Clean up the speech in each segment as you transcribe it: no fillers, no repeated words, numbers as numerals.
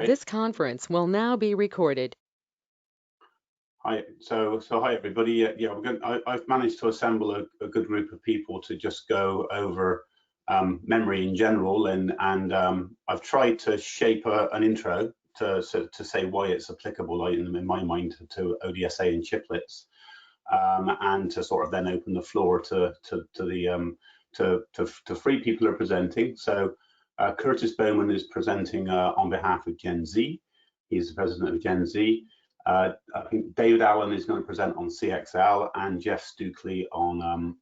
This conference will now be recorded. Hi, so hi everybody. Yeah, I've managed to assemble a good group of people to just go over memory in general, and I've tried to shape an intro to say why it's applicable, in my mind, to ODSA and chiplets, and to sort of then open the floor to three people who are presenting. So Curtis Bowman is presenting on behalf of Gen Z. He's the president of Gen Z. I think David Allen is going to present on CXL, and Jeff Stukley on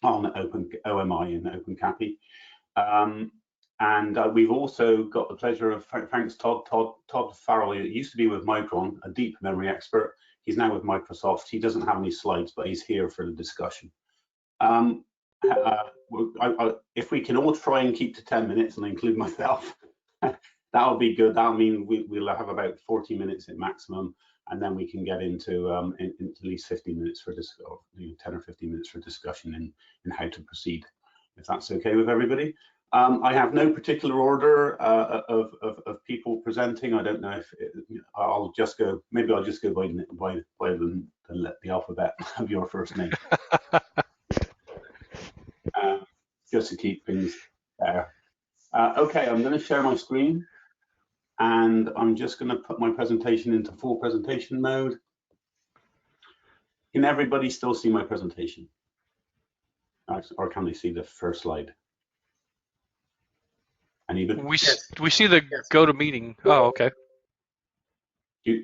on Open OMI and OpenCAPI. And we've also got the pleasure of, thanks Todd Farrell, who used to be with Micron, a deep memory expert. He's now with Microsoft. He doesn't have any slides, but he's here for the discussion. If we can all try and keep to 10 minutes, and include myself, that'll be good. That'll mean we'll have about 40 minutes at maximum, and then we can get into at least 15 minutes for 10 or 15 minutes for discussion in how to proceed, if that's okay with everybody. I have no particular order of people presenting. I don't know if I'll just go. Maybe I'll just go by the alphabet of your first name, just to keep things fair. Okay, I'm going to share my screen, and I'm just going to put my presentation into full presentation mode. Can everybody still see my presentation? Or can they see the first slide? Anybody? We see the GoToMeeting. Oh, okay. Do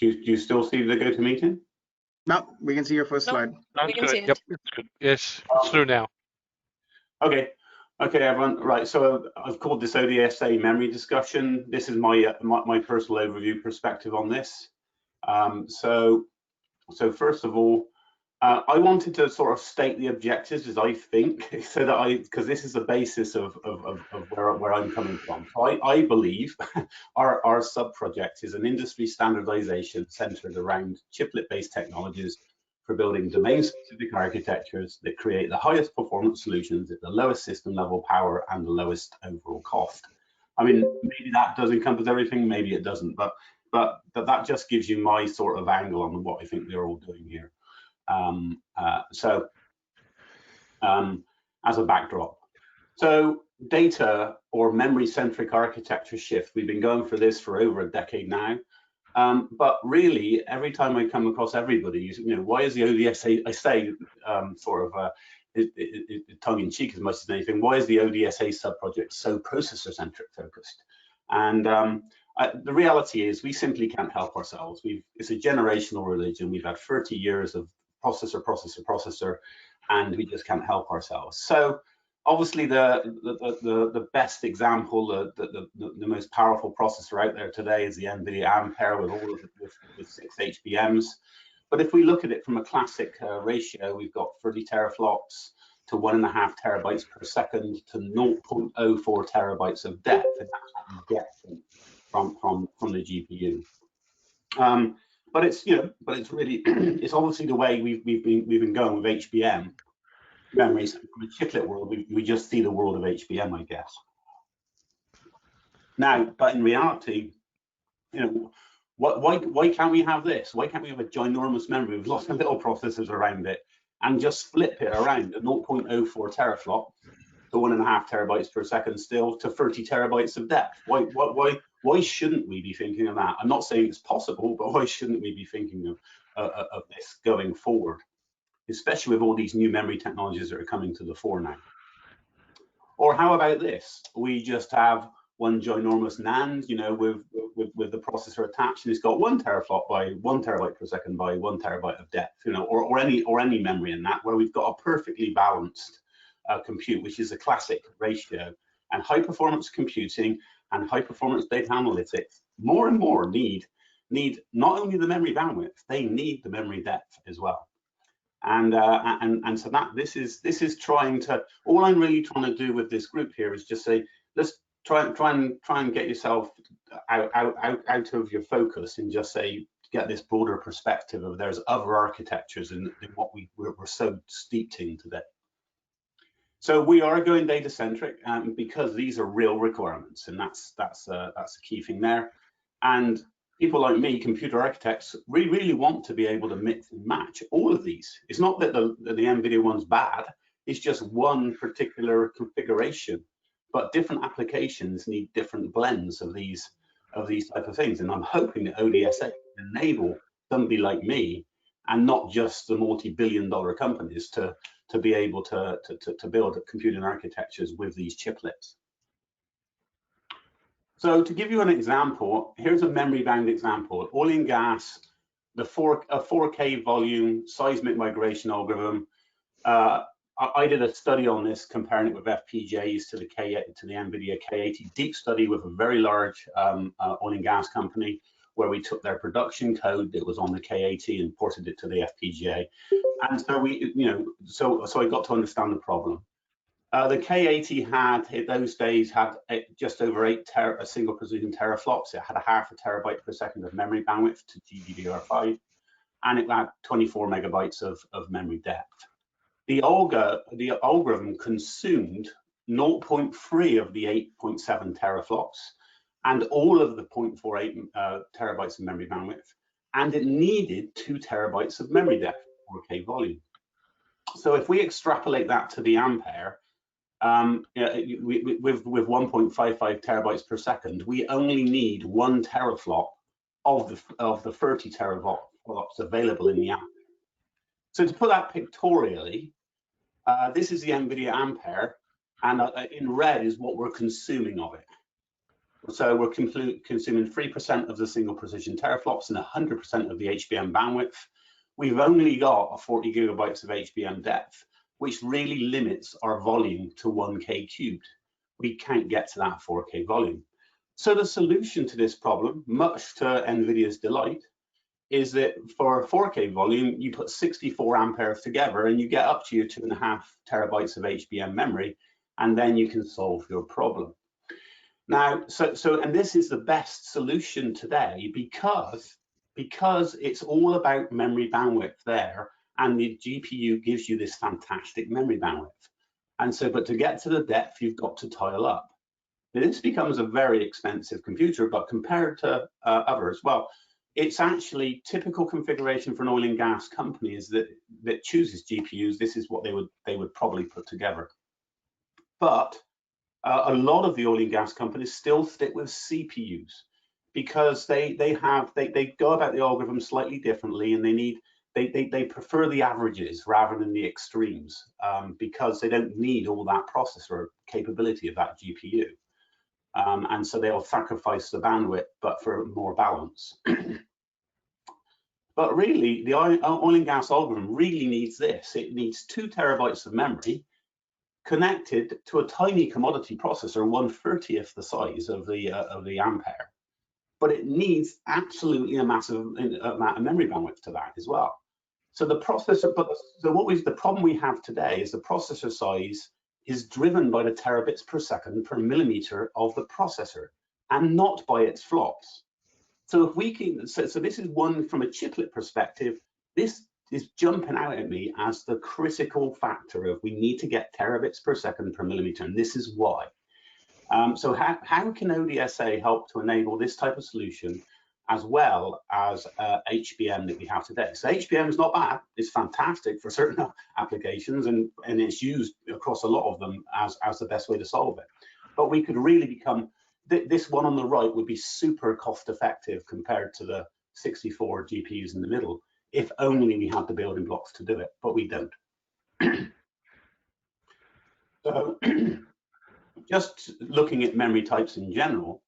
you still see the GoToMeeting? No, we can see your first slide. That's good. Yep, it's good. Yes, it's through now. Okay, everyone. Right. So I've called this ODSA memory discussion. This is my personal overview perspective on this. So first of all, I wanted to sort of state the objectives as I think, so that because this is the basis of where I'm coming from. So I believe our sub-project is an industry standardization centered around chiplet-based technologies for building domain-specific architectures that create the highest performance solutions at the lowest system level power and the lowest overall cost. I mean, maybe that does encompass everything, maybe it doesn't, but that just gives you my sort of angle on what I think we're all doing here. As a backdrop, so data or memory-centric architecture shift, we've been going for this for over a decade now, but really every time I come across everybody, why is the ODSA, I say sort of tongue-in-cheek as much as anything, why is the ODSA sub-project so processor-centric focused? And the reality is we simply can't help ourselves. It's a generational religion. We've had 30 years of processor, and we just can't help ourselves. So obviously the best example, the most powerful processor out there today is the NVIDIA Ampere with all of with 6 HBMs. But if we look at it from a classic ratio, we've got 30 teraflops to 1.5 terabytes per second to 0.04 terabytes of depth, and that's what you get from the GPU. But it's really it's obviously the way we've been going with HBM memories. From the chiplet world, we just see the world of HBM, I guess. Now, but in reality, why can't we have this? Why can't we have a ginormous memory with lots of little processors around it and just flip it around at 0.04 teraflop to 1.5 terabytes per second still to 30 terabytes of depth? Why shouldn't we be thinking of that? I'm not saying it's possible, but why shouldn't we be thinking of this going forward, especially with all these new memory technologies that are coming to the fore now? Or how about this? We just have one ginormous NAND, with the processor attached, and it's got 1 teraflop by 1 terabyte per second by 1 terabyte of depth, or any memory in that, where we've got a perfectly balanced compute, which is a classic ratio. And high performance computing and high performance data analytics more and more need not only the memory bandwidth, they need the memory depth as well. And so this is trying to, all I'm really trying to do with this group here is just say, let's try and get yourself out of your focus and just say, get this broader perspective of there's other architectures in what we're so steeped in today. So we are going data centric because these are real requirements, and that's the key thing there. And people like me, computer architects, we really want to be able to mix and match all of these. It's not that the NVIDIA one's bad, it's just one particular configuration, but different applications need different blends of these type of things. And I'm hoping that ODSA can enable somebody like me, and not just the multi-billion-dollar companies, to be able to build computing architectures with these chiplets. So to give you an example, here's a memory-bound example. Oil and gas, a 4K volume seismic migration algorithm. I did a study on this, comparing it with FPGAs to the NVIDIA K80 deep study with a very large oil and gas company, where we took their production code that was on the K80 and ported it to the FPGA. And so so I got to understand the problem. The K80 had, in those days, had just over 8 single precision teraflops. It had 0.5 terabyte per second of memory bandwidth to GDDR5, and it had 24 megabytes of memory depth. The algorithm consumed 0.3 of the 8.7 teraflops and all of the 0.48 terabytes of memory bandwidth, and it needed 2 terabytes of memory depth, 4K volume. So if we extrapolate that to the Ampere, with 1.55 terabytes per second, we only need 1 teraflop of the 30 teraflops available in the Ampere. So to put that pictorially, this is the NVIDIA Ampere, and in red is what we're consuming of it. So we're consuming 3% of the single precision teraflops and 100% of the HBM bandwidth. We've only got 40 gigabytes of HBM depth, which really limits our volume to 1K cubed. We can't get to that 4K volume. So the solution to this problem, much to NVIDIA's delight, is that for a 4K volume, you put 64 amperes together and you get up to your 2.5 terabytes of HBM memory, and then you can solve your problem. Now, and this is the best solution today because it's all about memory bandwidth there, and the GPU gives you this fantastic memory bandwidth. And so, but to get to the depth, you've got to tile up. Now, this becomes a very expensive computer, but compared to others, well, it's actually typical configuration for an oil and gas company is that chooses GPUs. This is what they would probably put together. But a lot of the oil and gas companies still stick with CPUs because they go about the algorithm slightly differently, and they prefer the averages rather than the extremes because they don't need all that processor capability of that GPU. And so they'll sacrifice the bandwidth, but for more balance. But really, the oil and gas algorithm really needs this. It needs 2 terabytes of memory connected to a tiny commodity processor, 1/30th the size of the Ampere. But it needs absolutely a massive amount of memory bandwidth to that as well. So the processor, the problem we have today is the processor size is driven by the terabits per second per millimeter of the processor, and not by its flops. So if we can, so this is one from a chiplet perspective. This is jumping out at me as the critical factor of we need to get terabits per second per millimeter, and this is why. So how can ODSA help to enable this type of solution as well as HBM that we have today? So HBM is not bad, it's fantastic for certain applications, and it's used across a lot of them as the best way to solve it. But we could really become, this one on the right would be super cost effective compared to the 64 GPUs in the middle, if only we had the building blocks to do it, but we don't. So just looking at memory types in general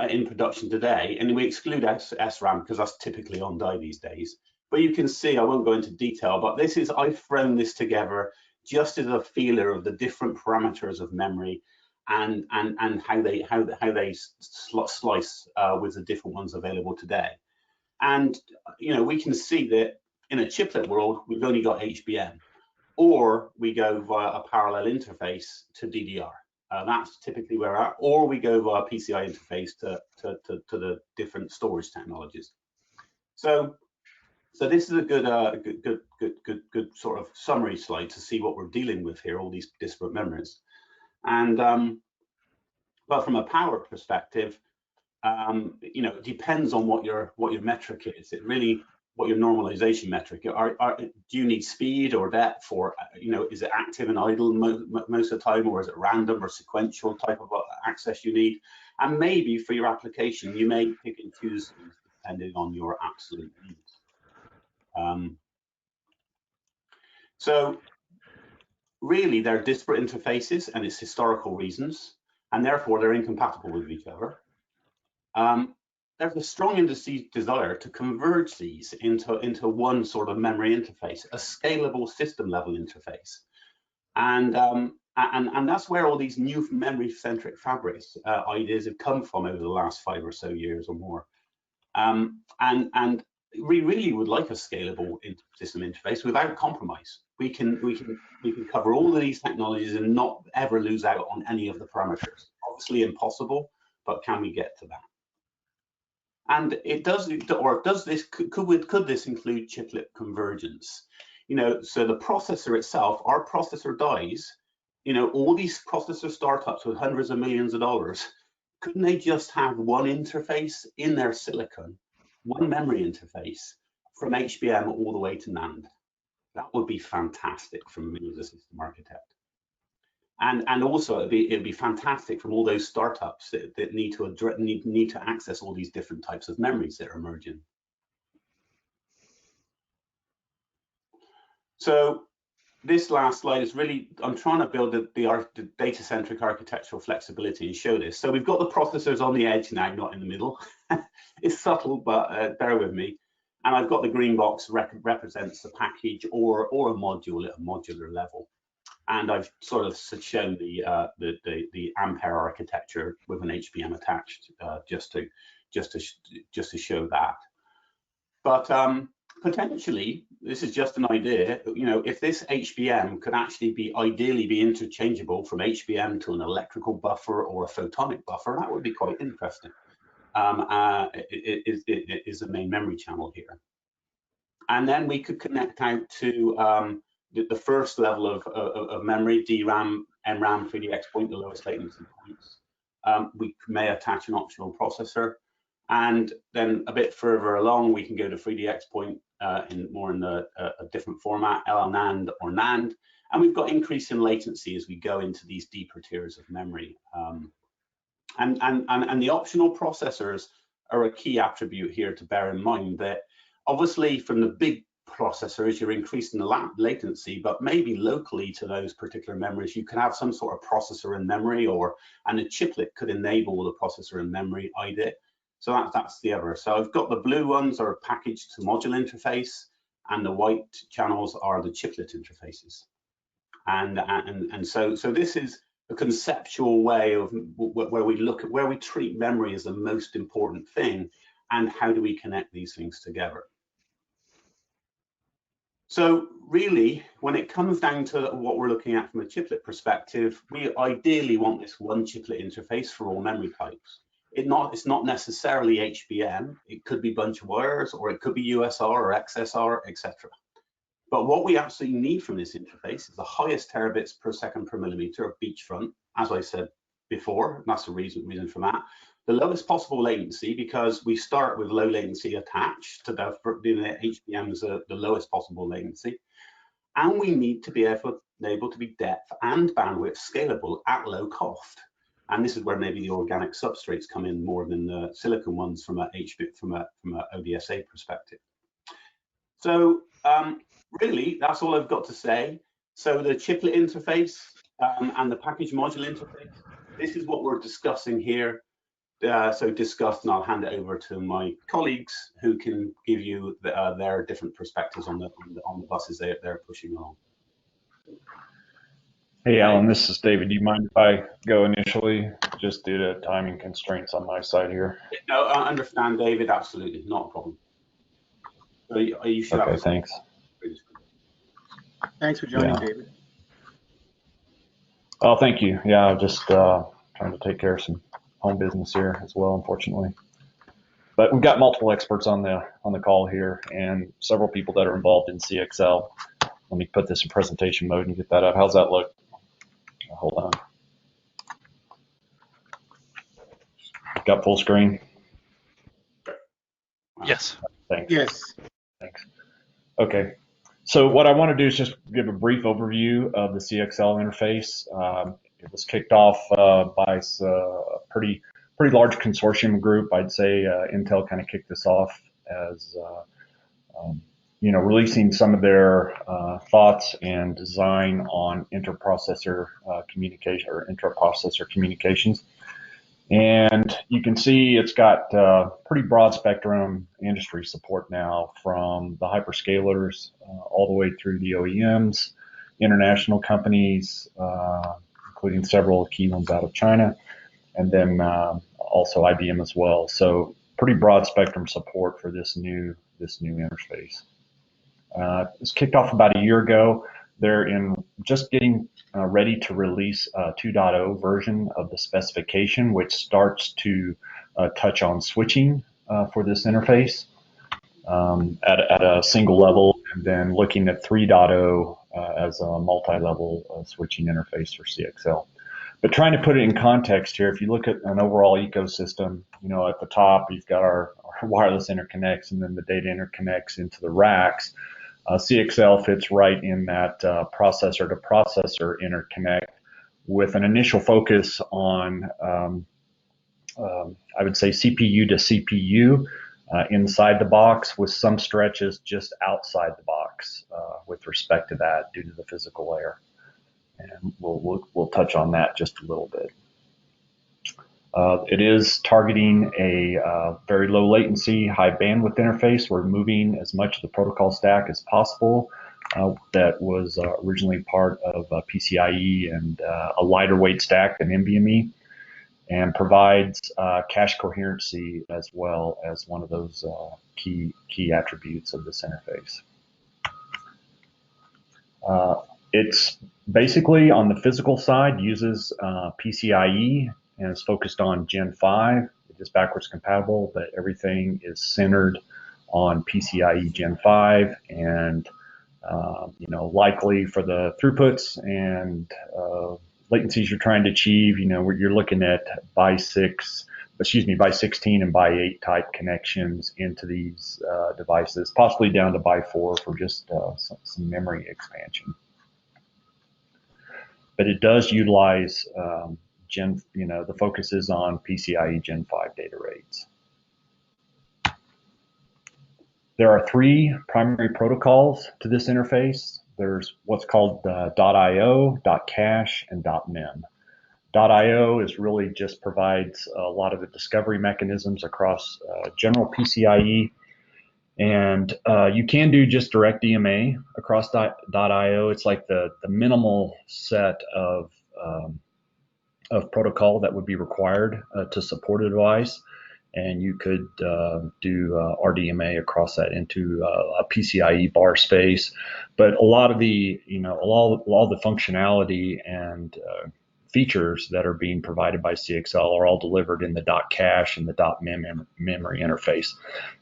in production today, and we exclude SRAM because that's typically on die these days, but you can see, I won't go into detail, but this is, I've thrown this together just as a feeler of the different parameters of memory and how they slice with the different ones available today. And we can see that in a chiplet world, we've only got HBM, or we go via a parallel interface to DDR. That's typically where we're at, or we go via PCI interface to the different storage technologies. So So this is a good sort of summary slide to see what we're dealing with here, all these disparate memories. And but from a power perspective, it depends on what your metric is. It really, what your normalization metric. Do you need speed or depth, or is it active and idle most of the time, or is it random or sequential type of access you need? And maybe for your application, you may pick and choose things depending on your absolute needs. So really, they're disparate interfaces, and it's historical reasons, and therefore they're incompatible with each other. There's a strong desire to converge these into one sort of memory interface, a scalable system level interface. And that's where all these new memory-centric fabrics ideas have come from over the last 5 or so years or more. And we really would like a scalable system interface without compromise. We can cover all of these technologies and not ever lose out on any of the parameters. Obviously impossible, but can we get to that? And it does, or does this, could this include chiplet convergence? So the processor itself, our processor dies, all these processor startups with hundreds of millions of dollars, couldn't they just have one interface in their silicon, one memory interface from HBM all the way to NAND? That would be fantastic from me as a system architect. And also it'd be fantastic from all those startups that need to access all these different types of memories that are emerging. So this last slide is really, I'm trying to build the data-centric architectural flexibility and show this. So we've got the processors on the edge now, not in the middle. It's subtle, but bear with me. And I've got the green box represents the package or a module at a modular level. And I've sort of shown the Ampere architecture with an HBM attached, just to show that. But potentially, this is just an idea. If this HBM could actually ideally be interchangeable from HBM to an electrical buffer or a photonic buffer, that would be quite interesting. It is the main memory channel here, and then we could connect out to the first level of memory, DRAM, MRAM, 3DX point, the lowest latency points. We may attach an optional processor, and then a bit further along, we can go to 3DX point in a different format, LNAND or NAND, and we've got increase in latency as we go into these deeper tiers of memory. And the optional processors are a key attribute here to bear in mind, that obviously from the big processors, you're increasing the latency, but maybe locally to those particular memories, you can have some sort of processor in memory, and a chiplet could enable the processor in memory idea. So that's the other. So I've got the blue ones are packaged to module interface, and the white channels are the chiplet interfaces. And so this is a conceptual way of where we treat memory as the most important thing, and how do we connect these things together. So really, when it comes down to what we're looking at from a chiplet perspective, we ideally want this one chiplet interface for all memory types. It's not necessarily HBM. It could be bunch of wires, or it could be USR or XSR, etc. But what we absolutely need from this interface is the highest terabits per second per millimeter of beachfront, as I said before. That's the reason for that. The lowest possible latency, because we start with low latency attached to the HBM's the lowest possible latency, and we need to be able to be depth and bandwidth scalable at low cost. And this is where maybe the organic substrates come in more than the silicon ones from a ODSA perspective. So really, that's all I've got to say. So the chiplet interface and the package module interface, this is what we're discussing here. So discussed, and I'll hand it over to my colleagues who can give you their different perspectives on the buses they're pushing along. Hey, Alan, this is David. Do you mind if I go initially, just due to timing constraints on my side here? No, I understand, David. Absolutely, not a problem. So you should okay, thanks. Thanks for joining, David. Oh, thank you. Yeah, just trying to take care of some home business here as well, unfortunately. But we've got multiple experts on the call here and several people that are involved in CXL. Let me put this in presentation mode and get that up. How's that look? Hold on. Got full screen? Yes. Thanks. Yes. Thanks. Okay. So what I want to do is just give a brief overview of the CXL interface. It was kicked off by a pretty large consortium group. I'd say Intel kind of kicked this off as releasing some of their thoughts and design on interprocessor communication or intraprocessor communications. And you can see it's got pretty broad spectrum industry support now, from the hyperscalers all the way through the OEMs, international companies, including several key ones out of China, and then also IBM as well. So pretty broad spectrum support for this new interface. It was kicked off about a year ago. They're just getting ready to release a 2.0 version of the specification, which starts to touch on switching for this interface at a single level, and then looking at 3.0 as a multi-level switching interface for CXL. But trying to put it in context here, if you look at an overall ecosystem, at the top you've got our wireless interconnects and then the data interconnects into the racks. CXL fits right in that processor to processor interconnect, with an initial focus on, I would say, CPU to CPU inside the box, with some stretches just outside the box with respect to that due to the physical layer. And we'll touch on that just a little bit. It is targeting a very low latency, high bandwidth interface. We're moving as much of the protocol stack as possible that was originally part of PCIe and a lighter weight stack than NVMe, and provides cache coherency as well as one of those key attributes of this interface. It's basically, on the physical side, uses PCIe and is focused on Gen 5. It is backwards compatible, but everything is centered on PCIe Gen 5, and likely for the throughputs and latencies you're trying to achieve, you're looking at by 16 and by 8 type connections into these devices, possibly down to by 4 for just some memory expansion. But it does utilize the focus is on PCIe Gen 5 data rates. There are 3 primary protocols to this interface. There's what's called .io, .cache, and .mem. .io is really just provides a lot of the discovery mechanisms across general PCIe, and you can do just direct DMA across .io. It's like the minimal set of protocol that would be required to support a device, and you could do RDMA across that into a PCIe bar space. But a lot of the all the functionality and features that are being provided by CXL are all delivered in the .cache and the .mem memory interface.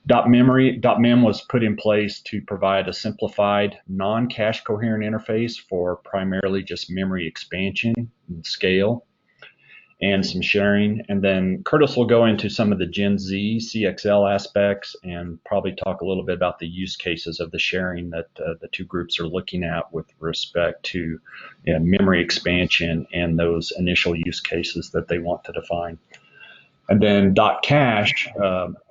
.mem was put in place to provide a simplified, non-cache coherent interface for primarily just memory expansion and scale and some sharing. And then Curtis will go into some of the Gen Z CXL aspects and probably talk a little bit about the use cases of the sharing that the two groups are looking at with respect to memory expansion and those initial use cases that they want to define. And then .cache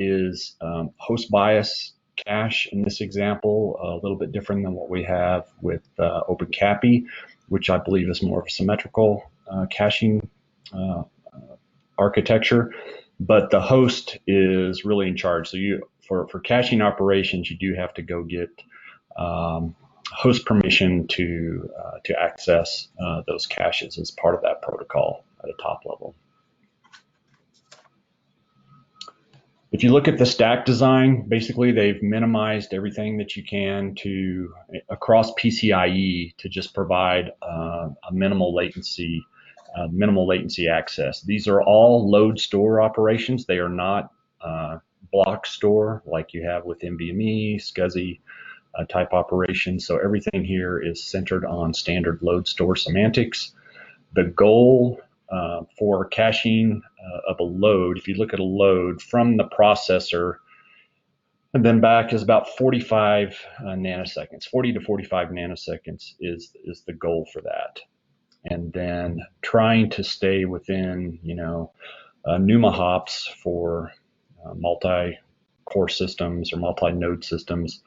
is host bias cache in this example, a little bit different than what we have with OpenCAPI, which I believe is more of a symmetrical caching architecture, but the host is really in charge. So for caching operations, you do have to go get host permission to access those caches as part of that protocol at a top level. If you look at the stack design, basically they've minimized everything that you can to across PCIe to just provide a minimal latency access. These are all load store operations. They are not block store like you have with NVMe, SCSI type operations. So everything here is centered on standard load store semantics. The goal for caching of a load, if you look at a load from the processor and then back, is about 45 nanoseconds. 40 to 45 nanoseconds is the goal for that. And then trying to stay within, NUMA hops for multi-core systems or multi-node systems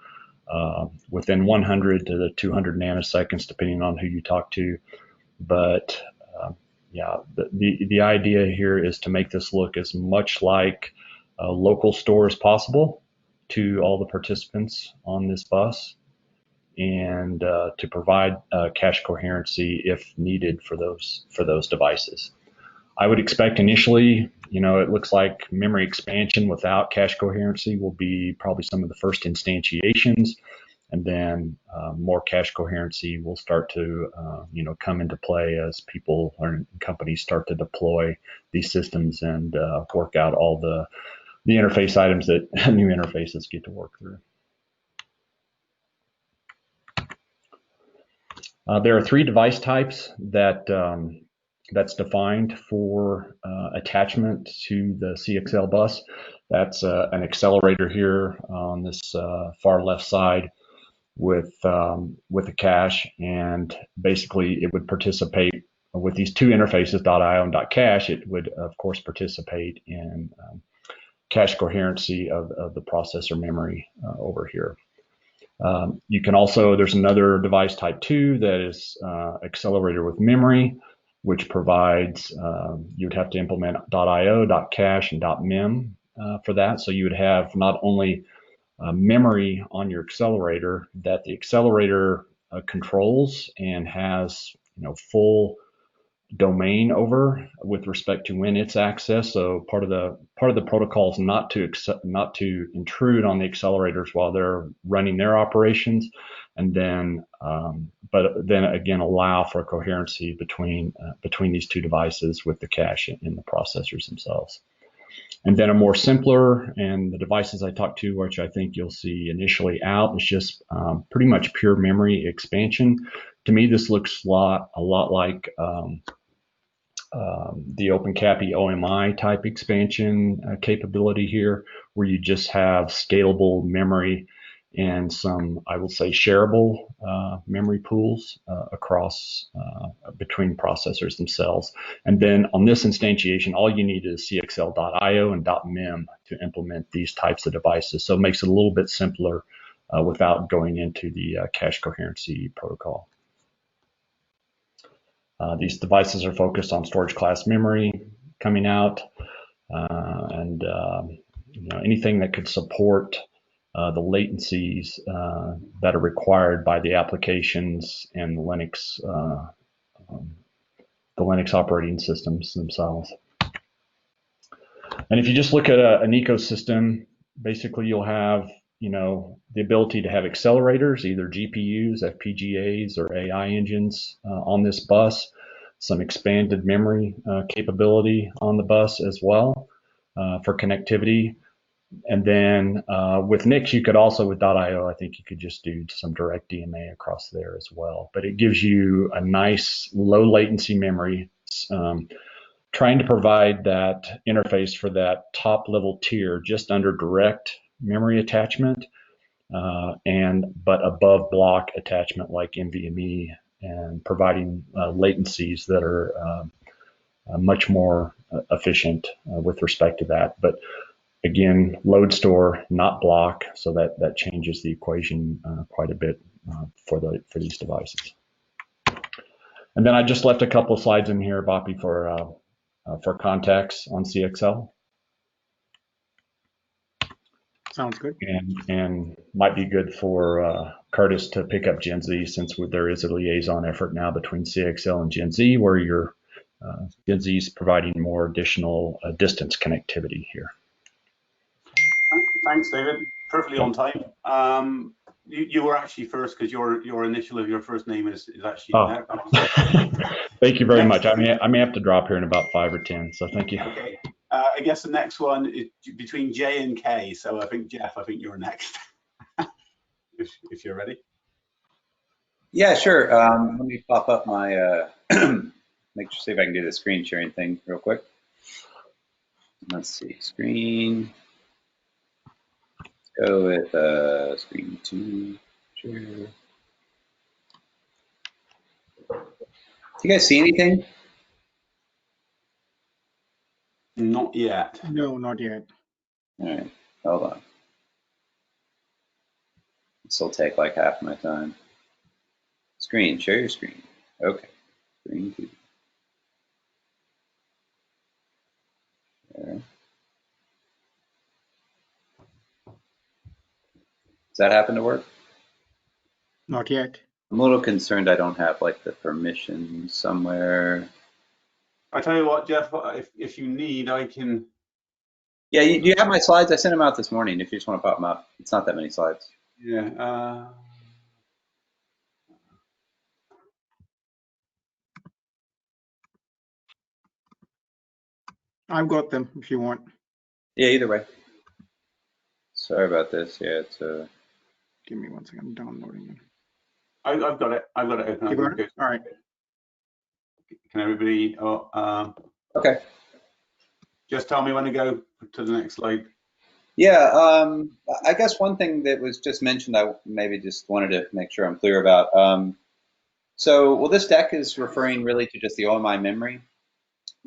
within 100 to 200 nanoseconds, depending on who you talk to. But yeah, the idea here is to make this look as much like a local store as possible to all the participants on this bus, and to provide cache coherency if needed for those devices. I would expect initially, it looks like memory expansion without cache coherency will be probably some of the first instantiations, and then more cache coherency will start to, come into play as people or companies start to deploy these systems and work out all the interface items that new interfaces get to work through. There are 3 device types that's defined for attachment to the CXL bus. That's an accelerator here on this far left side with a cache, and basically it would participate with these 2 interfaces, .io and .cache. It would of course participate in cache coherency of the processor memory over here. You can also, there's another device type 2 that is accelerator with memory, which provides, you'd have to implement .io, .cache, and .mem for that. So you would have not only memory on your accelerator that the accelerator controls and has, full domain over with respect to when it's accessed. So part of the protocol is not to intrude on the accelerators while they're running their operations, and then but then again allow for coherency between these 2 devices with the cache in the processors themselves. And then a more simpler, and the devices I talked to, which I think you'll see initially out, is just pretty much pure memory expansion. To me, this looks a lot like the OpenCAPI OMI type expansion capability here, where you just have scalable memory and some, I will say, shareable memory pools across between processors themselves. And then on this instantiation, all you need is CXL.io and .mem to implement these types of devices. So it makes it a little bit simpler without going into the cache coherency protocol. These devices are focused on storage class memory coming out, and anything that could support the latencies that are required by the applications and the Linux operating systems themselves. And if you just look at an ecosystem, basically you'll have the ability to have accelerators, either GPUs, FPGAs, or AI engines on this bus, some expanded memory capability on the bus as well for connectivity. And then with NICs, you could also, with .io, I think you could just do some direct DMA across there as well. But it gives you a nice low latency memory, trying to provide that interface for that top level tier just under direct memory attachment, but above block attachment like NVMe, and providing latencies that are much more efficient with respect to that. But again, load store, not block, so that changes the equation quite a bit for these devices. And then I just left a couple of slides in here, Boppy, for context on CXL. Sounds good. And might be good for Curtis to pick up Gen Z, since there is a liaison effort now between CXL and Gen Z, where your Gen Z is providing more additional distance connectivity here. Thanks, David. Perfectly on time. You were actually first because your initial of your first name is actually there. Thank you very much. I may have to drop here in about 5 or 10, so thank you. Okay. I guess the next one is between J and K. So I think, Jeff, I think you're next, if you're ready. Yeah, sure. Let me pop up my, see if I can do the screen sharing thing real quick. Let's see, screen. Let's go with screen 2. Share. Do you guys see anything? Not yet. No, not yet. All right, hold on. This will take like half my time. Screen, share your screen. Okay, screen 2. Share. Does that happen to work? Not yet. I'm a little concerned I don't have like the permission somewhere. I tell you what, Jeff, if you need, I can. Yeah, do you have my slides? I sent them out this morning if you just want to pop them up. It's not that many slides. Yeah. I've got them if you want. Yeah, either way. Sorry about this. Yeah, it's Give me 1 second. I'm downloading them. I've got it. I've got it open. You got it? All right. Can everybody? okay. Just tell me when to go to the next slide. Yeah, I guess one thing that was just mentioned, I maybe just wanted to make sure I'm clear about. Well, this deck is referring really to just the OMI memory,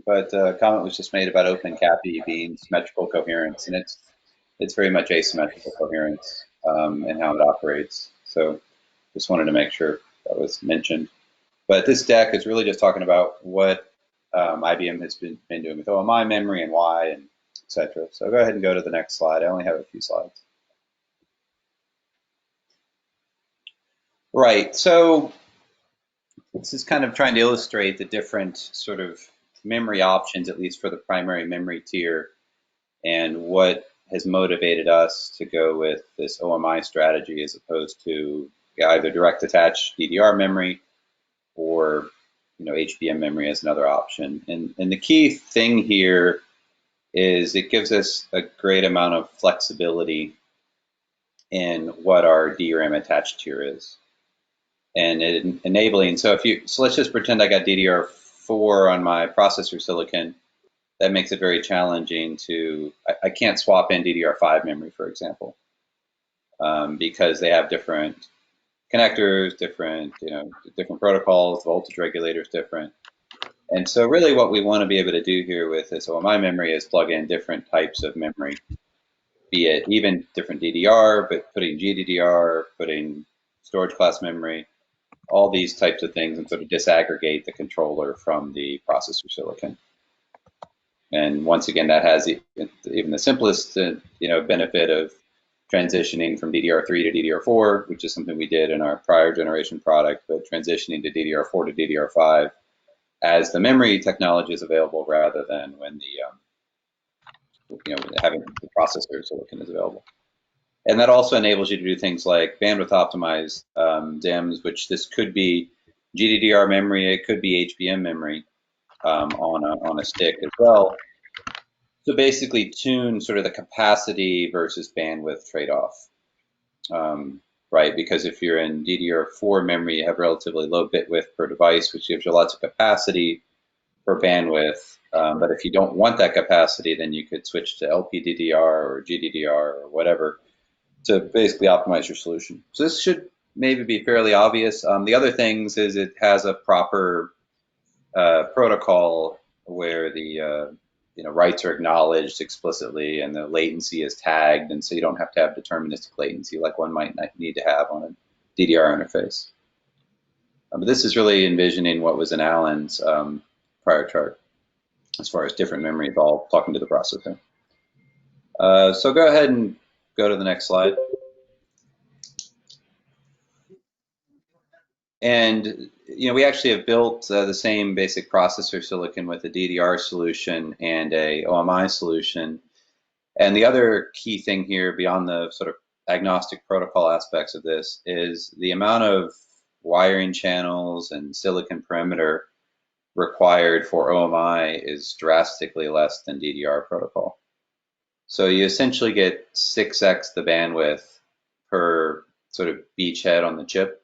but a comment was just made about OpenCAPI being symmetrical coherence, and it's very much asymmetrical coherence and how it operates. So just wanted to make sure that was mentioned. But this deck is really just talking about what IBM has been doing with OMI memory and why, and etc. So go ahead and go to the next slide. I only have a few slides. Right, so this is kind of trying to illustrate the different sort of memory options, at least for the primary memory tier, and what has motivated us to go with this OMI strategy as opposed to either direct attached DDR memory or HBM memory as another option. And the key thing here is it gives us a great amount of flexibility in what our DRAM attached tier is. And enabling, so let's just pretend I got DDR4 on my processor silicon. That makes it very challenging I can't swap in DDR5 memory, for example, because they have different connectors, different protocols, voltage regulators different. And so really what we want to be able to do here with this OMI memory is plug in different types of memory, be it even different DDR, but putting GDDR, putting storage class memory, all these types of things, and sort of disaggregate the controller from the processor silicon. And once again, that has even the simplest benefit of transitioning from DDR3 to DDR4, which is something we did in our prior generation product, but transitioning to DDR4 to DDR5 as the memory technology is available rather than when having the processor silicon is available. And that also enables you to do things like bandwidth optimized DIMMs, which this could be GDDR memory, it could be HBM memory on a stick as well. So basically tune sort of the capacity versus bandwidth trade-off, right? Because if you're in DDR4 memory, you have relatively low bit width per device, which gives you lots of capacity for bandwidth. But if you don't want that capacity, then you could switch to LPDDR or GDDR or whatever to basically optimize your solution. So this should maybe be fairly obvious. The other things is it has a proper protocol where the writes are acknowledged explicitly and the latency is tagged, and so you don't have to have deterministic latency like one might need to have on a DDR interface. But this is really envisioning what was in Alan's prior chart as far as different memories all talking to the processor. So go ahead and go to the next slide. And we actually have built the same basic processor silicon with a DDR solution and a OMI solution. And the other key thing here, beyond the sort of agnostic protocol aspects of this, is the amount of wiring channels and silicon perimeter required for OMI is drastically less than DDR protocol. So you essentially get 6x the bandwidth per sort of beachhead on the chip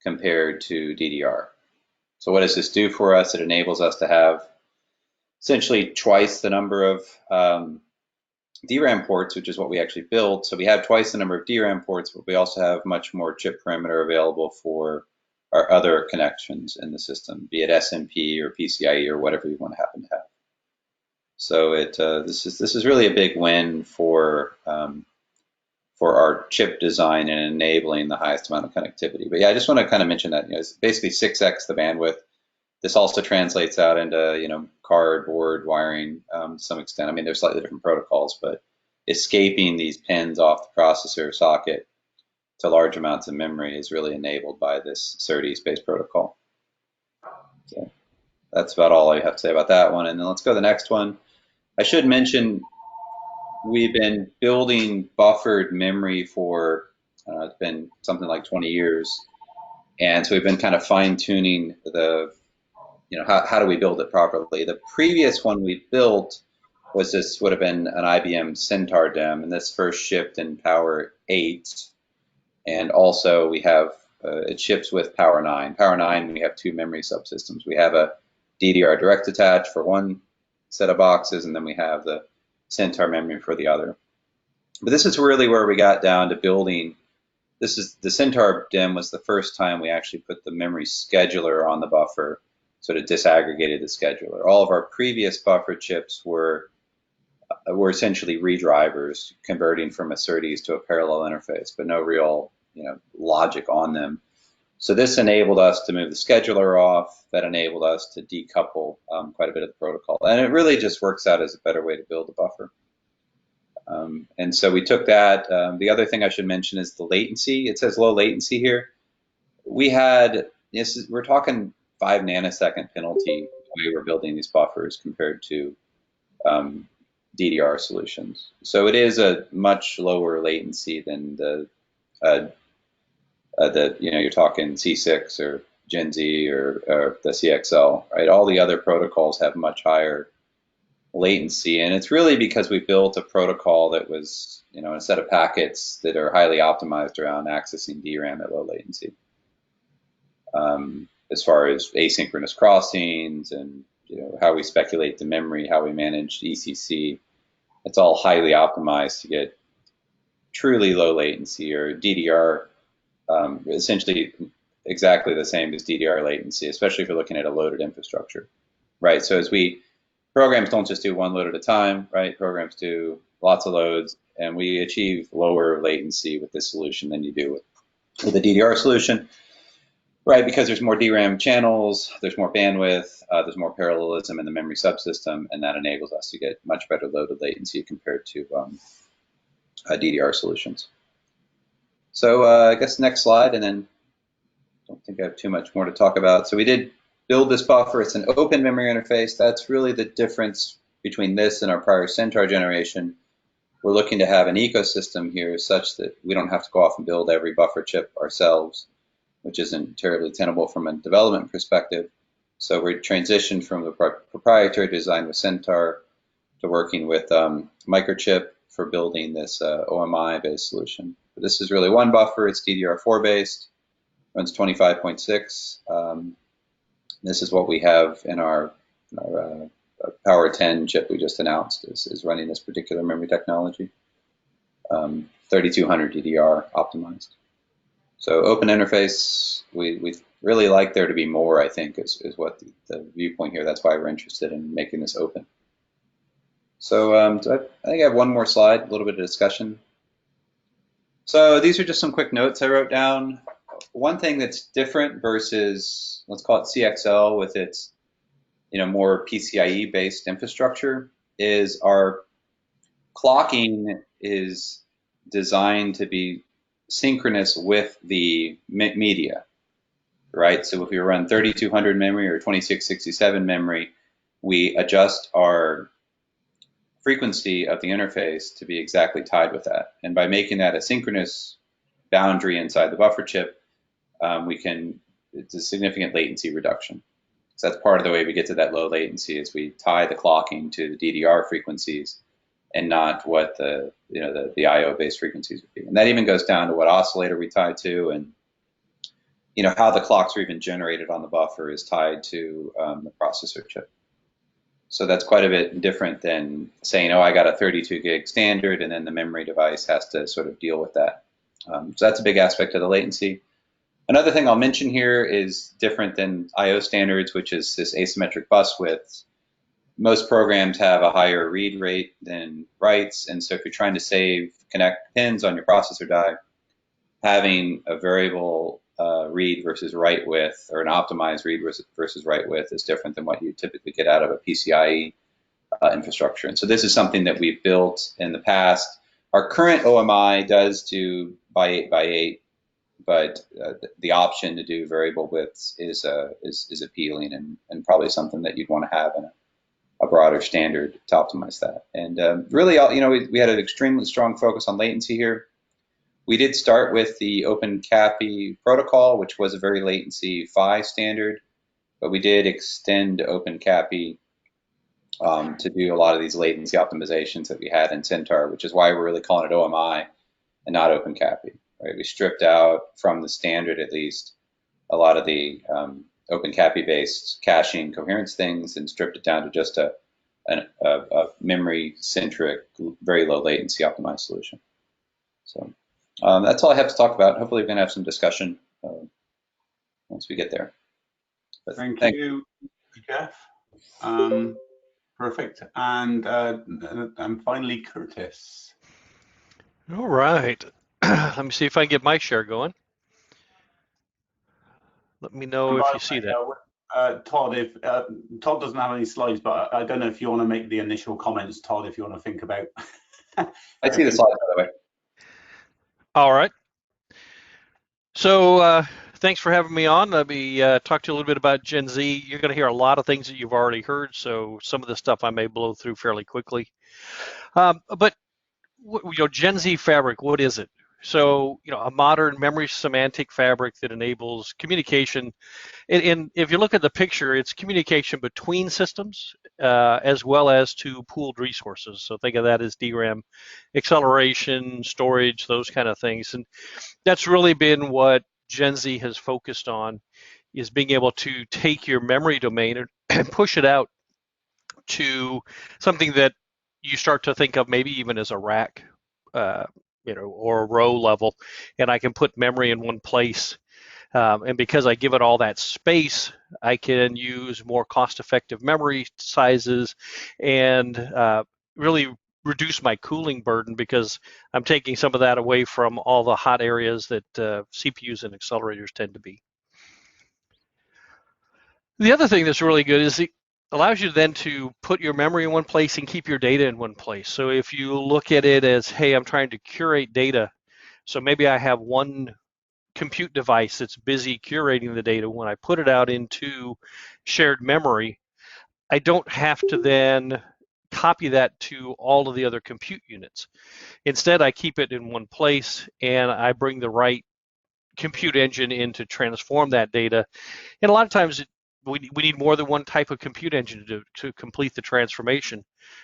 compared to DDR. So what does this do for us? It enables us to have essentially twice the number of DRAM ports, which is what we actually built. So we have twice the number of DRAM ports, but we also have much more chip perimeter available for our other connections in the system, be it SMP or PCIe or whatever you want to happen to have. So this is really a big win for our chip design and enabling the highest amount of connectivity. But yeah, I just want to kind of mention that, it's basically 6x the bandwidth. This also translates out into, cardboard wiring to some extent. I mean, there's slightly different protocols, but escaping these pins off the processor socket to large amounts of memory is really enabled by this SerDes-based protocol. So that's about all I have to say about that one. And then let's go to the next one. I should mention we've been building buffered memory for, it's been something like 20 years. And so we've been kind of fine-tuning the, how do we build it properly? The previous one we built would have been an IBM Centaur DIMM, and this first shipped in Power 8. And also we have, it ships with Power 9. Power 9, we have two memory subsystems. We have a DDR direct attach for one set of boxes, and then we have the Centaur memory for the other. But this is really where we got down to building. This is the Centaur DIMM was the first time we actually put the memory scheduler on the buffer, sort of disaggregated the scheduler. All of our previous buffer chips were essentially redrivers, converting from a SerDes to a parallel interface, but no real logic on them. So this enabled us to move the scheduler off. That enabled us to decouple quite a bit of the protocol. And it really just works out as a better way to build a buffer. And so we took that. The other thing I should mention is the latency. It says low latency here. We're talking 5 nanosecond penalty the way we're building these buffers compared to DDR solutions. So it is a much lower latency than you're talking C6 or Gen Z or the CXL, right? All the other protocols have much higher latency, and it's really because we built a protocol that was, a set of packets that are highly optimized around accessing DRAM at low latency. As far as asynchronous crossings and how we speculate the memory, how we manage ECC, it's all highly optimized to get truly low latency, or DDR, essentially exactly the same as DDR latency, especially if you're looking at a loaded infrastructure, right? So programs don't just do one load at a time, right? Programs do lots of loads, and we achieve lower latency with this solution than you do with the DDR solution, right? Because there's more DRAM channels, there's more bandwidth, there's more parallelism in the memory subsystem, and that enables us to get much better loaded latency compared to DDR solutions. So I guess next slide, and then I don't think I have too much more to talk about. So we did build this buffer. It's an open memory interface. That's really the difference between this and our prior Centaur generation. We're looking to have an ecosystem here such that we don't have to go off and build every buffer chip ourselves, which isn't terribly tenable from a development perspective. So we transitioned from the proprietary design with Centaur to working with Microchip for building this OMI-based solution. But this is really one buffer. It's DDR4 based, runs 25.6. This is what we have in our Power 10 chip we just announced is running this particular memory technology. 3200 DDR optimized. So open interface, we really like there to be more, I think, is what the viewpoint here. That's why we're interested in making this open. So I think I have one more slide, a little bit of discussion. So these are just some quick notes I wrote down. One thing that's different versus, let's call it CXL with its more PCIe based infrastructure, is our clocking is designed to be synchronous with the media, right? So if we run 3200 memory or 2667 memory, we adjust our frequency of the interface to be exactly tied with that. And by making that a synchronous boundary inside the buffer chip, it's a significant latency reduction. So that's part of the way we get to that low latency is we tie the clocking to the DDR frequencies and not what the IO based frequencies would be. And that even goes down to what oscillator we tie to, and how the clocks are even generated on the buffer is tied to the processor chip. So that's quite a bit different than saying, oh, I got a 32 gig standard, and then the memory device has to sort of deal with that. So that's a big aspect of the latency. Another thing I'll mention here is different than IO standards, which is this asymmetric bus width. Most programs have a higher read rate than writes, and so if you're trying to connect pins on your processor die, having a variable read versus write width, or an optimized read versus write width, is different than what you typically get out of a PCIe infrastructure. And so this is something that we've built in the past. Our current OMI does do by 8 by 8, but the option to do variable widths is appealing, and probably something that you'd want to have in a broader standard to optimize that. And really, we had an extremely strong focus on latency here. We did start with the OpenCAPI protocol, which was a very latency PHY standard, but we did extend OpenCAPI to do a lot of these latency optimizations that we had in Centaur, which is why we're really calling it OMI and not OpenCAPI. Right? We stripped out from the standard, at least, a lot of the OpenCAPI-based caching coherence things, and stripped it down to just a memory-centric, very low latency optimized solution. So that's all I have to talk about. Hopefully we can have some discussion once we get there. But Thank you, Jeff. Perfect. And finally, Curtis. All right. Let me see if I can get my share going. Let me know if you see that. Todd, Todd doesn't have any slides, but I don't know if you want to make the initial comments, Todd, if you want to think about. I see the slides, by the way. All right. So thanks for having me on. Let me talk to you a little bit about Gen Z. You're going to hear a lot of things that you've already heard, so some of the stuff I may blow through fairly quickly. But Gen Z fabric, what is it? So, a modern memory semantic fabric that enables communication. And if you look at the picture, it's communication between systems as well as to pooled resources. So think of that as DRAM, acceleration, storage, those kind of things. And that's really been what Gen Z has focused on, is being able to take your memory domain and push it out to something that you start to think of maybe even as a rack, or a row level, and I can put memory in one place. And because I give it all that space, I can use more cost-effective memory sizes and really reduce my cooling burden, because I'm taking some of that away from all the hot areas that CPUs and accelerators tend to be. The other thing that's really good is it allows you then to put your memory in one place and keep your data in one place. So if you look at it as, hey, I'm trying to curate data, so maybe I have one compute device that's busy curating the data. When I put it out into shared memory, I don't have to then copy that to all of the other compute units. Instead, I keep it in one place, and I bring the right compute engine in to transform that data. And a lot of times we need more than one type of compute engine to complete the transformation.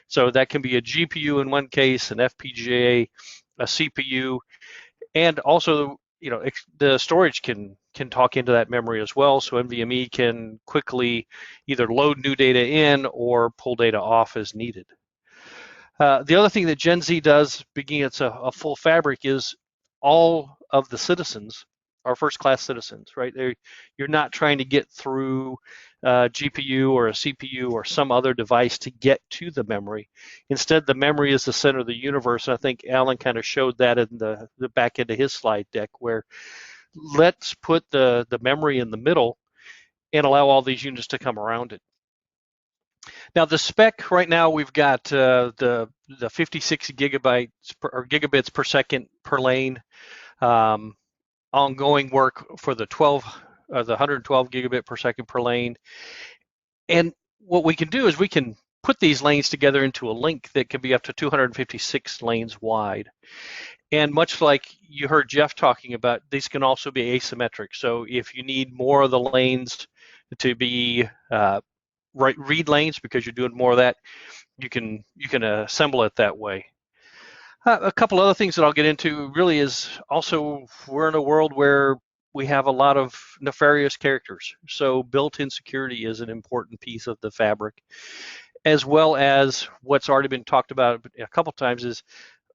So that can be a GPU in one case, an FPGA, a CPU, and also the storage can talk into that memory as well. So NVMe can quickly either load new data in or pull data off as needed. The other thing that Gen Z does, being it's a full fabric, is all of the citizens are first-class citizens, right? You're not trying to get through a GPU or a CPU or some other device to get to the memory. Instead, the memory is the center of the universe. And I think Alan kind of showed that in the back end of his slide deck, where let's put the memory in the middle and allow all these units to come around it. Now the spec right now, we've got the 56 gigabytes or gigabits per second per lane. Ongoing work for the 112 gigabit per second per lane. And what we can do is we can put these lanes together into a link that can be up to 256 lanes wide. And much like you heard Jeff talking about, these can also be asymmetric. So if you need more of the lanes to be read lanes, because you're doing more of that. You can assemble it that way. A couple other things that I'll get into really is also we're in a world where we have a lot of nefarious characters. So built-in security is an important piece of the fabric, as well as what's already been talked about a couple times is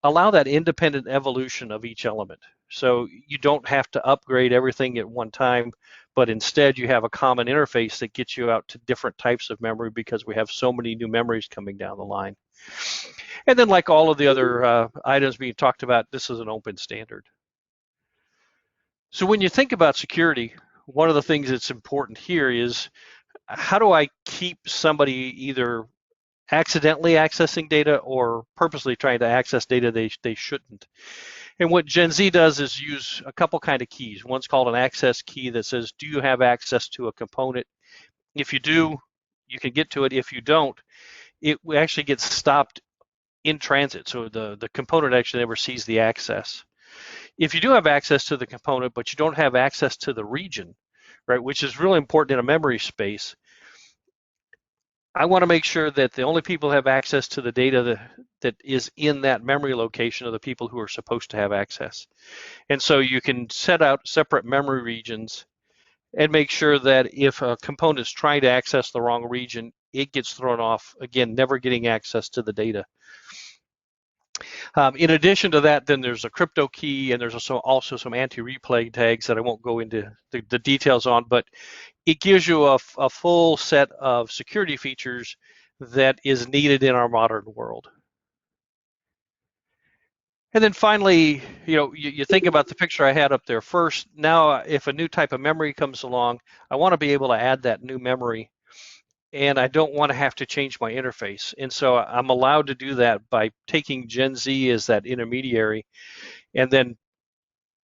allow that independent evolution of each element. So you don't have to upgrade everything at one time, but instead you have a common interface that gets you out to different types of memory because we have so many new memories coming down the line. And then, like all of the other items being talked about, this is an open standard. So when you think about security, one of the things that's important here is how do I keep somebody either accidentally accessing data or purposely trying to access data they shouldn't. And what Gen Z does is use a couple kind of keys. One's called an access key that says, do you have access to a component? If you do, you can get to it. If you don't, it actually gets stopped in transit. So the component actually never sees the access. If you do have access to the component, but you don't have access to the region, right, which is really important in a memory space, I want to make sure that the only people who have access to the data that is in that memory location are the people who are supposed to have access. And so you can set out separate memory regions and make sure that if a component is trying to access the wrong region, it gets thrown off, again, never getting access to the data. In addition to that, then there's a crypto key, and there's also some anti-replay tags that I won't go into the details on, but it gives you a full set of security features that is needed in our modern world. And then finally, you think about the picture I had up there first. Now, if a new type of memory comes along, I want to be able to add that new memory, and I don't want to have to change my interface. And so I'm allowed to do that by taking Gen Z as that intermediary and then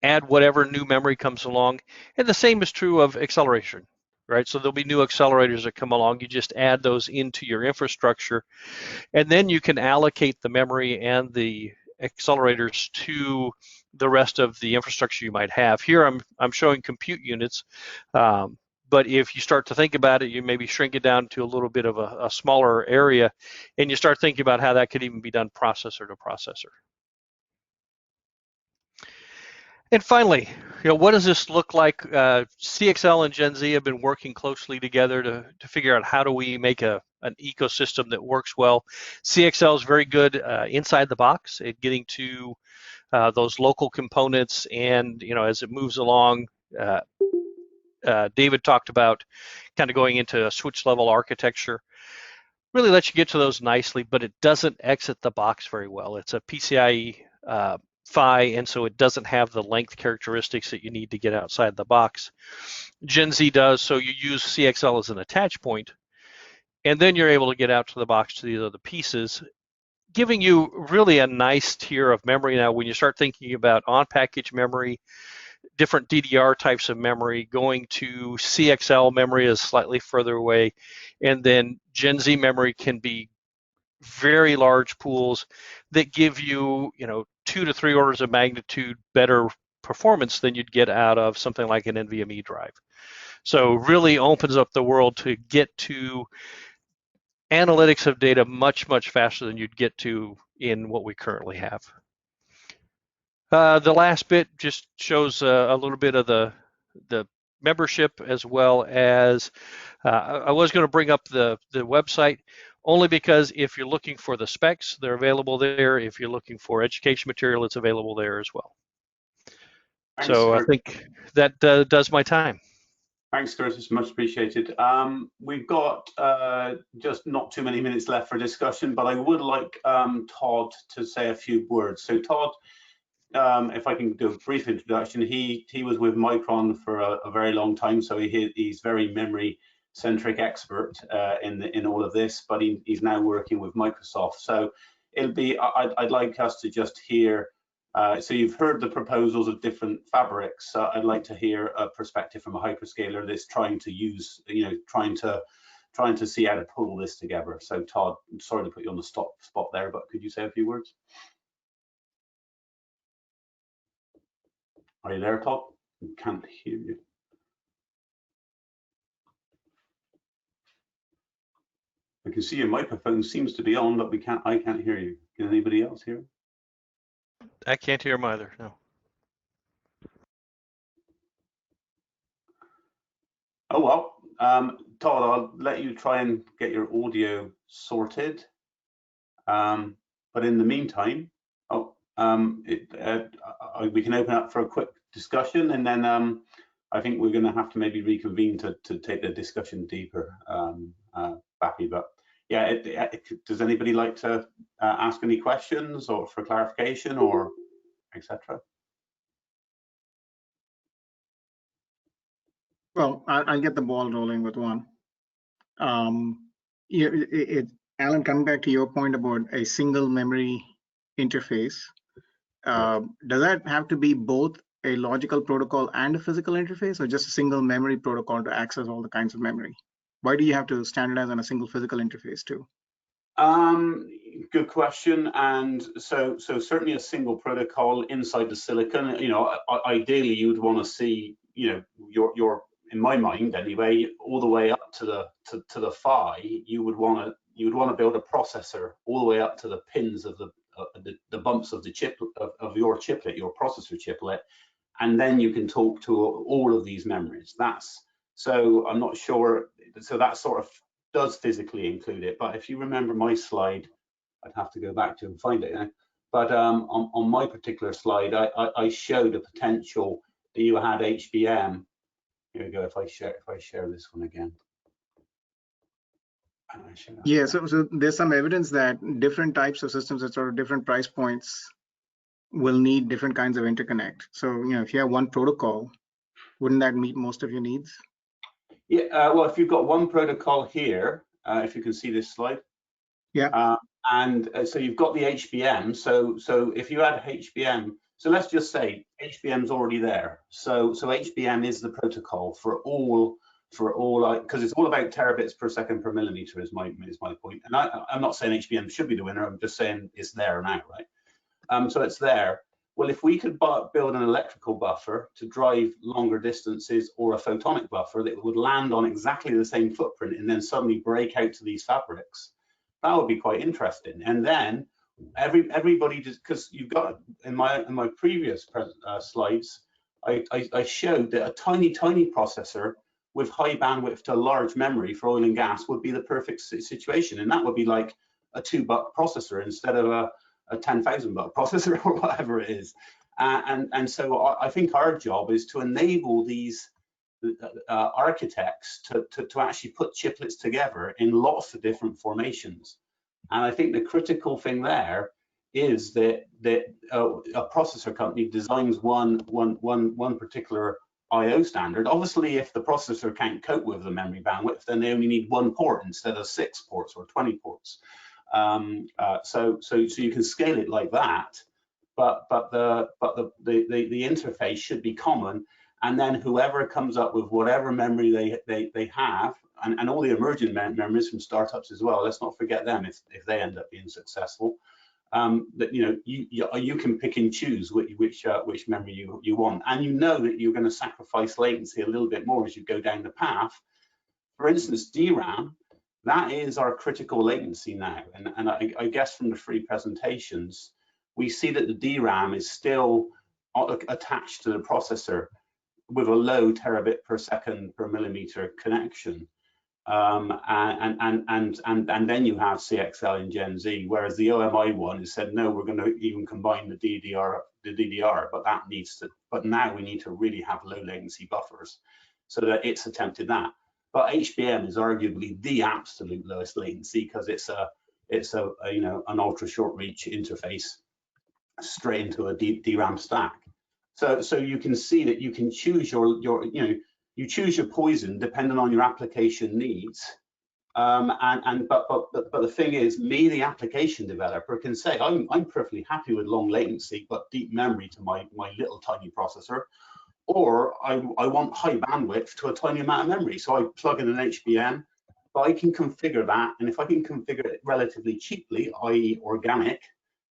add whatever new memory comes along. And the same is true of acceleration, right? So there'll be new accelerators that come along. You just add those into your infrastructure, and then you can allocate the memory and the accelerators to the rest of the infrastructure you might have. Here I'm showing compute units, but if you start to think about it, you maybe shrink it down to a little bit of a smaller area, and you start thinking about how that could even be done processor to processor. And finally, what does this look like? CXL and Gen Z have been working closely together to figure out how do we make an ecosystem that works well. CXL is very good inside the box at getting to those local components, and as it moves along, David talked about kind of going into a switch level architecture. Really lets you get to those nicely, but it doesn't exit the box very well. It's a PCIe PHY, and so it doesn't have the length characteristics that you need to get outside the box. Gen Z does, so you use CXL as an attach point, and then you're able to get out to the box to these other pieces, giving you really a nice tier of memory. Now, when you start thinking about on-package memory, different DDR types of memory, going to CXL memory is slightly further away, and then Gen Z memory can be very large pools that give you, 2 to 3 orders of magnitude better performance than you'd get out of something like an NVMe drive. So really opens up the world to get to analytics of data much, much faster than you'd get to in what we currently have. The last bit just shows a little bit of the membership, as well as I was going to bring up the website only because if you're looking for the specs, they're available there. If you're looking for education material, it's available there as well. Thanks, so Curtis. I think that does my time. Thanks, Curtis. Much appreciated. We've got just not too many minutes left for discussion, but I would like Todd to say a few words. So Todd, if I can do a brief introduction, he was with Micron for a very long time, so he's very memory-centric expert in all of this, but he's now working with Microsoft. So it'll be, I'd like us to just hear, so you've heard the proposals of different fabrics. I'd like to hear a perspective from a hyperscaler that's trying to use, trying to see how to pull this together. So Todd, sorry to put you on the spot there, but could you say a few words? Are you there, Todd? I can't hear you. I can see your microphone seems to be on, but I can't hear you. Can anybody else hear? I can't hear him either. No. Oh well, Todd, I'll let you try and get your audio sorted. But in the meantime, we can open up for a quick discussion, and then I think we're going to have to maybe reconvene to take the discussion deeper, Bappy. But yeah, does anybody like to ask any questions or for clarification or etc.? Well, I'll get the ball rolling with one. Alan, coming back to your point about a single memory interface, does that have to be both a logical protocol and a physical interface, or just a single memory protocol to access all the kinds of memory? Why do you have to standardize on a single physical interface too? Good question. And so certainly a single protocol inside the silicon. You know, ideally you'd want to see, you know, your in my mind anyway, all the way up to the PHY. You would want to build a processor all the way up to the pins of the bumps of the chip of your chiplet, your processor chiplet, and then you can talk to all of these memories. So I'm not sure. So that sort of does physically include it, but if you remember my slide, I'd have to go back to and find it. But on my particular slide, I showed a potential that you had HBM. Here we go. If I share this one again. Yeah, so there's some evidence that different types of systems at sort of different price points will need different kinds of interconnect. So, you know, if you have one protocol, wouldn't that meet most of your needs? Yeah, well, if you've got one protocol here, if you can see this slide. Yeah. And so you've got the HBM. So if you add HBM, so let's just say HBM's already there. So HBM is the protocol for all because it's all about terabits per second per millimeter is my point. And I'm not saying HBM should be the winner. I'm just saying it's there now, right? So it's there. Well, if we could build an electrical buffer to drive longer distances, or a photonic buffer that would land on exactly the same footprint and then suddenly break out to these fabrics, that would be quite interesting. And then everybody, just because you've got in my previous slides, I showed that a tiny processor with high bandwidth to large memory for oil and gas would be the perfect situation, and that would be like a $2 processor instead of a $10,000 processor or whatever it is. And so I think our job is to enable these architects to actually put chiplets together in lots of different formations. And I think the critical thing there is that a processor company designs one particular I/O standard. Obviously, if the processor can't cope with the memory bandwidth, then they only need one port instead of 6 ports or 20 ports. So you can scale it like that, but the interface should be common, and then whoever comes up with whatever memory they have, and all the emerging memories from startups as well. Let's not forget them if they end up being successful. That you can pick and choose which memory you want, and you know that you're going to sacrifice latency a little bit more as you go down the path. For instance, DRAM. That is our critical latency now, and I guess from the free presentations, we see that the DRAM is still attached to the processor with a low terabit per second per millimeter connection, and then you have CXL in Gen Z, whereas the OMI one has said no, we're going to even combine the DDR, but now we need to really have low latency buffers, so that it's attempted that. But HBM is arguably the absolute lowest latency because it's an ultra short reach interface straight into a DRAM stack. So you can see that you can choose you choose your poison depending on your application needs. But the thing is, me, the application developer, can say I'm perfectly happy with long latency but deep memory to my little tiny processor. Or I want high bandwidth to a tiny amount of memory, so I plug in an HBM, but I can configure that, and if I can configure it relatively cheaply, i.e. organic,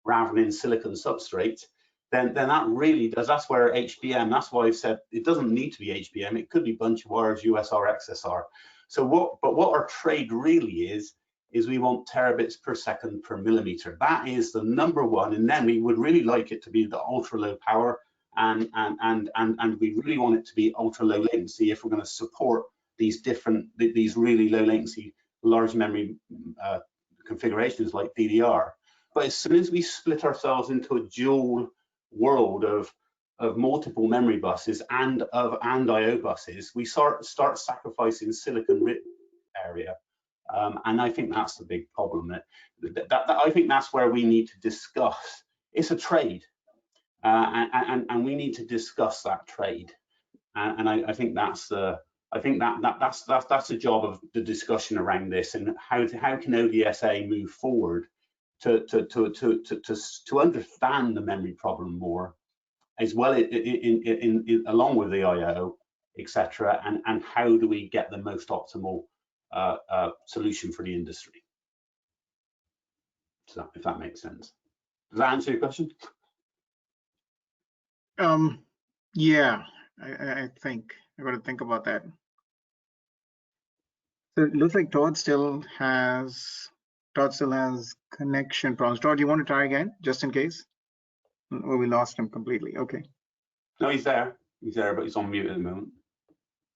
rather than silicon substrate, then that really does, that's where HBM, that's why I've said it doesn't need to be HBM, it could be bunch of wires, USR, XSR. So what our trade really is is we want terabits per second per millimeter. That is the number one, and then we would really like it to be the ultra low power, and we really want it to be ultra low latency if we're going to support these really low latency large memory configurations like DDR. But as soon as we split ourselves into a dual world of multiple memory buses and I/O buses, we start sacrificing silicon rich area, and I think that's the big problem. I think that's where we need to discuss. It's a trade, and we need to discuss that trade, and I think that's the job of the discussion around this, and how can ODSA move forward to understand the memory problem more, as well along with the I/O, etc., and how do we get the most optimal solution for the industry? So, if that makes sense, does that answer your question? Yeah, I think I got to think about that. So it looks like Todd still has connection problems. Todd, you want to try again, just in case? Or we lost him completely. Okay. No, he's there. He's there, but he's on mute at the moment.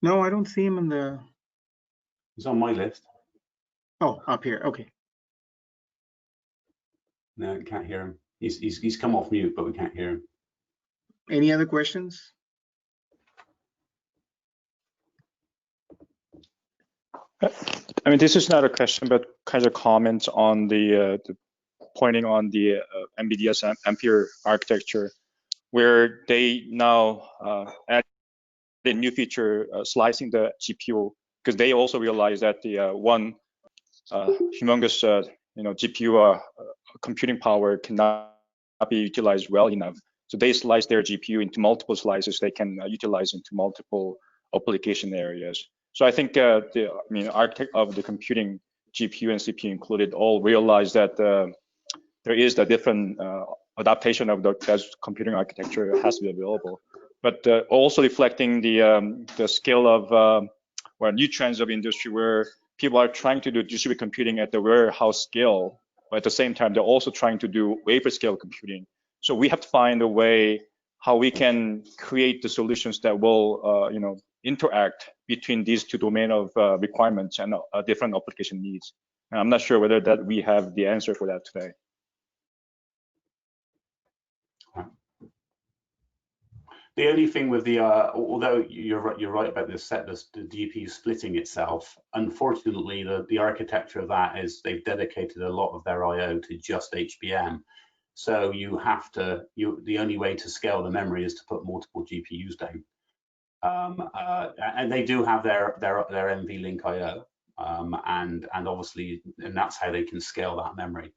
No, I don't see him in the. He's on my list. Oh, up here. Okay. No, we can't hear him. He's come off mute, but we can't hear him. Any other questions? I mean, this is not a question, but kind of comments on the pointing on the NVIDIA's Ampere architecture, where they now add the new feature slicing the GPU, because they also realize that the one humongous GPU computing power cannot be utilized well enough. So they slice their GPU into multiple slices they can utilize into multiple application areas. So I think the architect of the computing, GPU and CPU included, all realize that there is the different adaptation of the computing architecture has to be available, but also reflecting the scale of new trends of industry where people are trying to do distributed computing at the warehouse scale, but at the same time they're also trying to do wafer scale computing. So we have to find a way how we can create the solutions that will interact between these two domain of requirements and different application needs. And I'm not sure whether that we have the answer for that today. The only thing with the, although you're right about this the GPU splitting itself, unfortunately the architecture of that is they've dedicated a lot of their I/O to just HBM. So you have to, the only way to scale the memory is to put multiple GPUs down. And they do have their NVLink I/O, and obviously, and that's how they can scale that memory.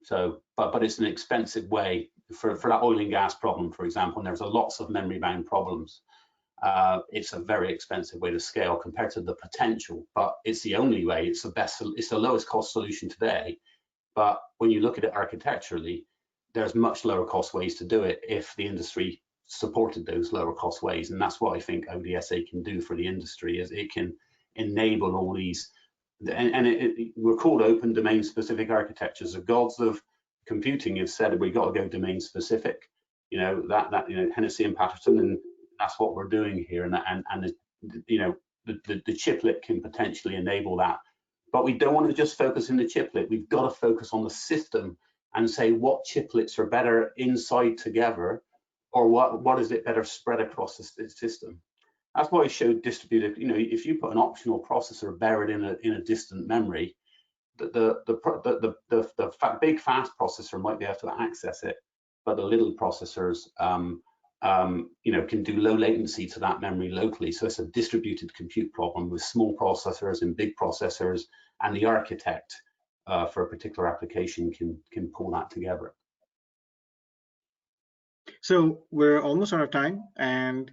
So, but it's an expensive way for that oil and gas problem, for example. And there's lots of memory bound problems. It's a very expensive way to scale compared to the potential, but it's the only way. It's the best. It's the lowest cost solution today. But when you look at it architecturally, there's much lower cost ways to do it if the industry supported those lower cost ways. And that's what I think ODSA can do for the industry, is it can enable all these, and we're called open domain specific architectures. The gods of computing have said we got to go domain specific, Hennessy and Patterson, and that's what we're doing here. And the chiplet can potentially enable that. But we don't want to just focus in the chiplet. We've got to focus on the system and say what chiplets are better inside together, or what is it better spread across the system. That's why I showed distributed. If you put an optional processor buried in a distant memory, the big fast processor might be able to access it, but the little processors can do low latency to that memory locally. So it's a distributed compute problem with small processors and big processors, and the architect for a particular application can pull that together. So we're almost out of time, and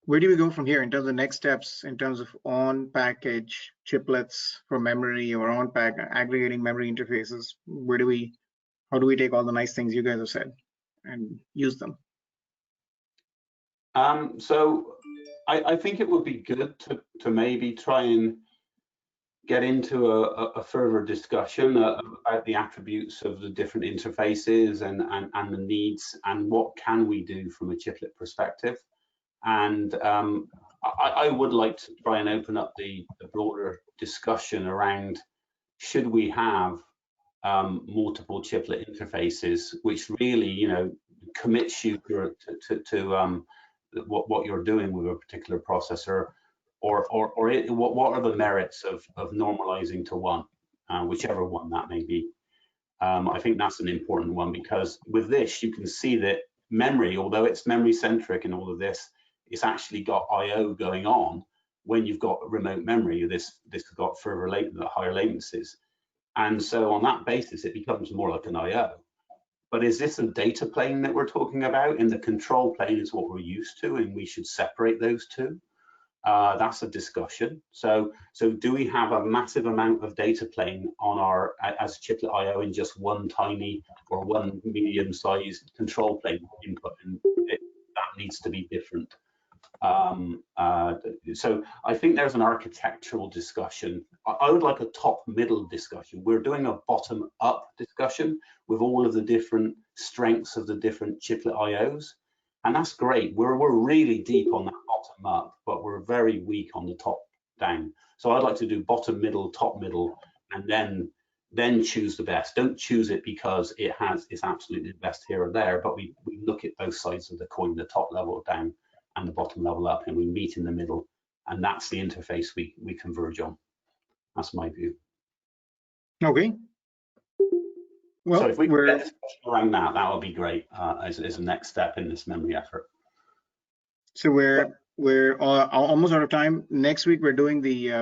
where do we go from here in terms of next steps, in terms of on-package chiplets for memory or on-pack aggregating memory interfaces? How do we take all the nice things you guys have said and use them? So I think it would be good to maybe try and get into a further discussion about the attributes of the different interfaces and the needs and what can we do from a chiplet perspective. And I would like to try and open up the broader discussion around should we have multiple chiplet interfaces, which really, you know, commits you to what you're doing with a particular processor, or what are the merits of normalizing to one, whichever one that may be. I think that's an important one, because with this you can see that memory, although it's memory centric and all of this, it's actually got I/O going on. When you've got remote memory, this has got higher latencies, and so on that basis it becomes more like an I/O. But is this a data plane that we're talking about? And the control plane is what we're used to, and we should separate those two. That's a discussion. So do we have a massive amount of data plane on our as chiplet I/O in just one tiny or one medium-sized control plane input, and that needs to be different. So I think there's an architectural discussion. I would like a top-middle discussion. We're doing a bottom-up discussion with all of the different strengths of the different chiplet I/Os, and that's great. We're really deep on that bottom-up, but we're very weak on the top-down. So I'd like to do bottom-middle, top-middle, and then choose the best. Don't choose it because it's absolutely the best here or there, but we look at both sides of the coin, the top level down and the bottom level up, and we meet in the middle, and that's the interface we converge on. That's my view. Okay. Well, so if we can get discussion around that, that would be great as a next step in this memory effort. So we're almost out of time. Next week we're doing the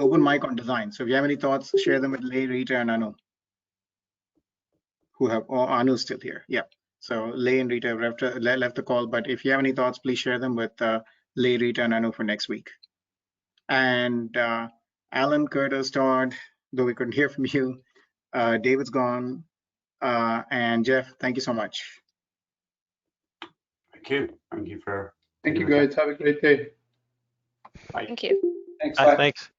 open mic on design. So if you have any thoughts, share them with Lei, Rita, and Anu, Anu's still here. Yeah. So Lei and Rita have left the call, but if you have any thoughts, please share them with Lei, Rita, and Anu for next week. And Alan, Curtis, Todd, though we couldn't hear from you, David's gone, and Jeff, thank you so much. Thank you. Thank you for. Thank you, guys. Have a great day. Bye. Thank you. Thanks. Thanks.